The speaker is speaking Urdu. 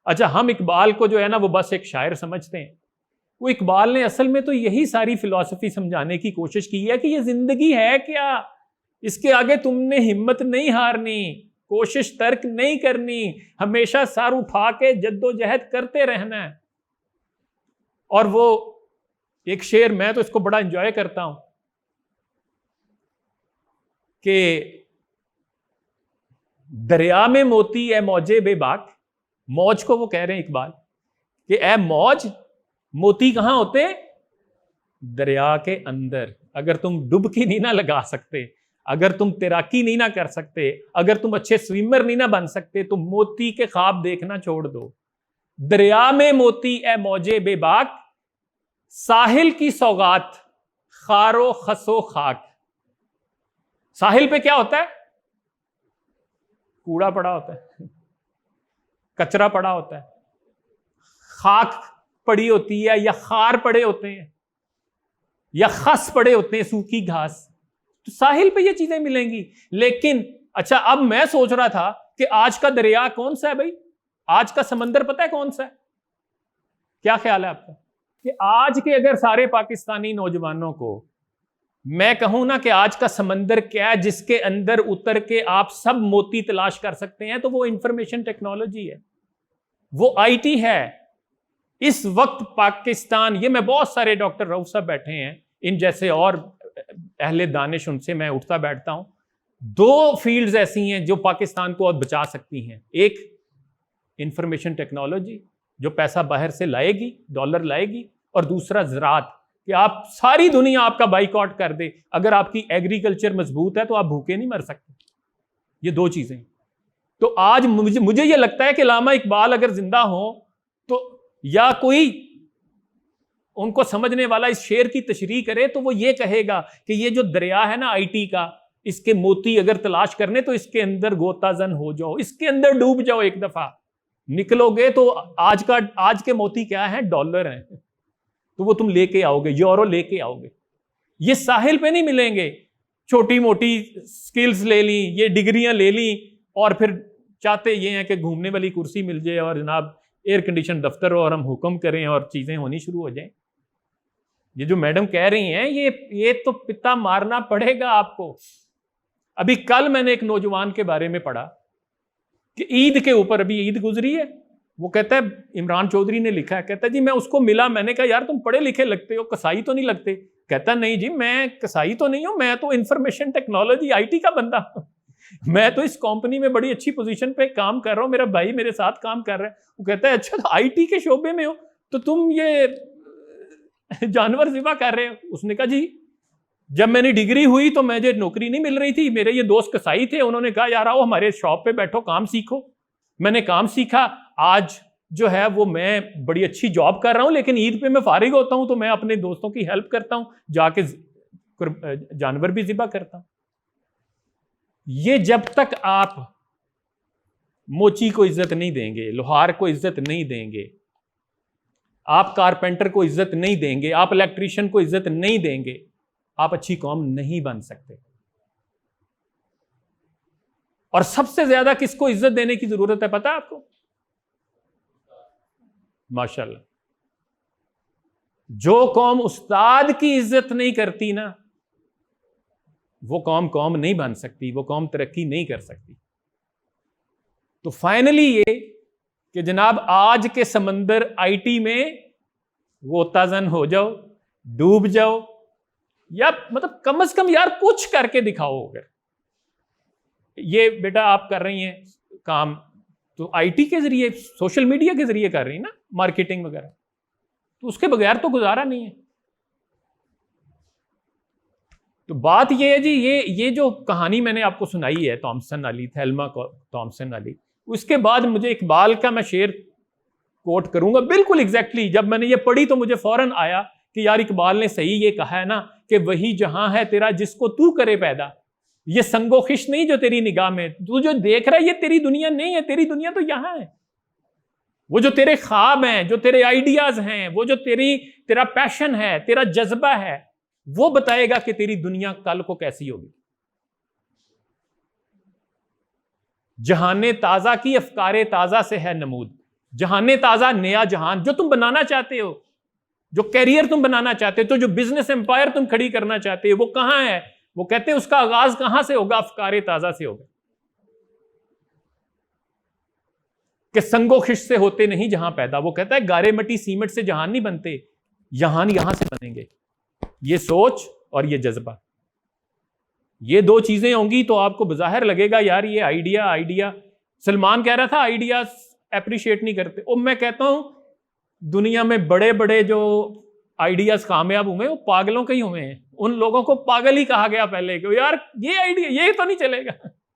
اچھا ہم اقبال کو جو ہے نا وہ بس ایک شاعر سمجھتے ہیں. وہ اقبال نے اصل میں تو یہی ساری فلسفی سمجھانے کی کوشش کی ہے کہ یہ زندگی ہے کیا، اس کے آگے تم نے ہمت نہیں ہارنی، کوشش ترک نہیں کرنی، ہمیشہ سر اٹھا کے جد و جہد کرتے رہنا ہے. اور وہ ایک شعر میں تو اس کو بڑا انجوائے کرتا ہوں کہ دریا میں موتی اے موجے بے باک، موج کو وہ کہہ رہے ہیں اقبال کہ اے موج، موتی کہاں ہوتے؟ دریا کے اندر. اگر تم ڈبکی نہیں نہ لگا سکتے، اگر تم تیراکی نہیں نہ کر سکتے، اگر تم اچھے سویمر نہیں نہ بن سکتے تو موتی کے خواب دیکھنا چھوڑ دو. دریا میں موتی اے موجے بے باک، ساحل کی سوغات خارو خسو خاک. ساحل پہ کیا ہوتا ہے؟ کوڑا پڑا ہوتا ہے، کچرا پڑا ہوتا ہے، خاک پڑی ہوتی ہے، یا خار پڑے ہوتے ہیں، یا خس پڑے ہوتے ہیں، سوکھی گھاس. تو ساحل پہ یہ چیزیں ملیں گی. لیکن اچھا اب میں سوچ رہا تھا کہ آج کا دریا کون سا ہے بھائی؟ آج کا سمندر پتہ ہے کون سا ہے؟ کیا خیال ہے آپ کا کہ آج کے اگر سارے پاکستانی نوجوانوں کو میں کہوں نا کہ آج کا سمندر کیا ہے جس کے اندر اتر کے آپ سب موتی تلاش کر سکتے ہیں، تو وہ انفارمیشن ٹیکنالوجی ہے، وہ آئی ٹی ہے. اس وقت پاکستان، یہ میں بہت سارے ڈاکٹر رؤف صاحب بیٹھے ہیں، ان جیسے اور اہل دانش، ان سے میں اٹھتا بیٹھتا ہوں. 2 فیلڈز ایسی ہیں جو پاکستان کو اور بچا سکتی ہیں. ایک انفارمیشن ٹیکنالوجی جو پیسہ باہر سے لائے گی، ڈالر لائے گی، اور دوسرا زراعت کہ آپ ساری دنیا آپ کا بائیکاٹ کر دے، اگر آپ کی ایگریکلچر مضبوط ہے تو آپ بھوکے نہیں مر سکتے. یہ 2 چیزیں. تو آج مجھے یہ لگتا ہے کہ علامہ اقبال اگر زندہ ہوں تو یا کوئی ان کو سمجھنے والا اس شعر کی تشریح کرے تو وہ یہ کہے گا کہ یہ جو دریا ہے نا آئی ٹی کا، اس کے موتی اگر تلاش کرنے تو اس کے اندر غوطہ زن ہو جاؤ، اس کے اندر ڈوب جاؤ، ایک دفعہ نکلو گے تو آج کے موتی کیا ہیں؟ ڈالر ہیں. تو وہ تم لے کے آؤ گے، یورو لے کے آؤ گے. یہ ساحل پہ نہیں ملیں گے. چھوٹی موٹی سکلز لے لیں، یہ ڈگریاں لے لیں، اور پھر چاہتے یہ ہیں کہ گھومنے والی کرسی مل جائے اور جناب ایئر کنڈیشن دفتر ہو اور ہم حکم کریں اور چیزیں ہونی شروع ہو جائیں. یہ جو میڈم کہہ رہی ہیں یہ تو پتا مارنا پڑے گا آپ کو. ابھی کل میں نے ایک نوجوان کے بارے میں پڑھا کہ عید کے اوپر، ابھی عید گزری ہے، وہ کہتا ہے، عمران چودھری نے لکھا ہے، کہتا ہے جی میں اس کو ملا، میں نے کہا یار تم پڑھے لکھے لگتے ہو، کسائی تو نہیں لگتے. کہتا نہیں جی میں کسائی تو نہیں ہوں، میں تو انفارمیشن ٹیکنالوجی آئی ٹی کا بندہ ہوں، میں تو اس کمپنی میں بڑی اچھی پوزیشن پہ کام کر رہا ہوں، میرا بھائی میرے ساتھ کام کر رہا ہے. وہ کہتا ہے اچھا آئی ٹی کے شعبے میں ہو تو تم یہ جانور ذبح کر رہے ہو. اس نے کہا جی جب میں نے ڈگری ہوئی تو مجھے نوکری نہیں مل رہی تھی، میرے یہ دوست کسائی تھے، انہوں نے کہا یار آؤ ہمارے شاپ پہ بیٹھو، کام سیکھو. میں نے کام سیکھا، آج جو ہے وہ میں بڑی اچھی جاب کر رہا ہوں، لیکن عید پہ میں فارغ ہوتا ہوں تو میں اپنے دوستوں کی ہیلپ کرتا ہوں، جا کے جانور بھی ذبح کرتا ہوں. یہ جب تک آپ موچی کو عزت نہیں دیں گے، لوہار کو عزت نہیں دیں گے، آپ کارپینٹر کو عزت نہیں دیں گے، آپ الیکٹریشین کو عزت نہیں دیں گے، آپ اچھی قوم نہیں بن سکتے. اور سب سے زیادہ کس کو عزت دینے کی ضرورت ہے پتہ ہے آپ کو؟ ماشاءاللہ جو قوم استاد کی عزت نہیں کرتی نا، وہ قوم نہیں بن سکتی، وہ قوم ترقی نہیں کر سکتی. تو فائنلی یہ کہ جناب آج کے سمندر آئی ٹی میں غوطہ زن ہو جاؤ، ڈوب جاؤ، یا مطلب کم از کم یار کچھ کر کے دکھاؤ. اگر یہ بیٹا آپ کر رہی ہیں کام تو آئی ٹی کے ذریعے، سوشل میڈیا کے ذریعے کر رہی ہیں نا، مارکیٹنگ وغیرہ، تو اس کے بغیر تو گزارا نہیں ہے. تو بات یہ ہے جی، یہ جو کہانی میں نے آپ کو سنائی ہے تھامسن والی، تھیلما تھامسن والی، اس کے بعد مجھے اقبال کا میں شعر کوٹ کروں گا بالکل ایگزیکٹلی. جب میں نے یہ پڑھی تو مجھے فوراً آیا کہ یار اقبال نے صحیح یہ کہا ہے نا کہ وہی جہاں ہے تیرا جس کو تو کرے پیدا. یہ سنگ و خش نہیں جو تیری نگاہ میں تو جو دیکھ رہا ہے، یہ تیری دنیا نہیں ہے، تیری دنیا تو یہاں ہے. وہ جو تیرے خواب ہیں، جو تیرے آئیڈیاز ہیں، وہ جو تیرا پیشن ہے، تیرا جذبہ ہے، وہ بتائے گا کہ تیری دنیا کل کو کیسی ہوگی. جہان تازہ کی افکار تازہ سے ہے نمود، جہان تازہ نیا جہان جو تم بنانا چاہتے ہو، جو کیریئر تم بنانا چاہتے ہو، جو بزنس امپائر تم کھڑی کرنا چاہتے ہو، وہ کہاں ہے؟ وہ کہتے ہیں اس کا آغاز کہاں سے ہوگا؟ افکار تازہ سے ہوگا، کہ سنگ و خش سے ہوتے نہیں جہاں پیدا. وہ کہتا ہے گارے مٹی سیمنٹ سے جہان نہیں بنتے، جہان یہاں سے بنیں گے. یہ سوچ اور یہ جذبہ، یہ دو چیزیں ہوں گی تو آپ کو بظاہر لگے گا یار یہ آئیڈیا. سلمان کہہ رہا تھا آئیڈیاز اپریشیٹ نہیں کرتے. میں کہتا ہوں دنیا میں بڑے بڑے جو آئیڈیاز کامیاب ہوئے وہ پاگلوں کے ہی ہوئے ہیں. ان لوگوں کو پاگل ہی کہا گیا پہلے کہ یار یہ آئیڈیا یہ تو نہیں چلے گا.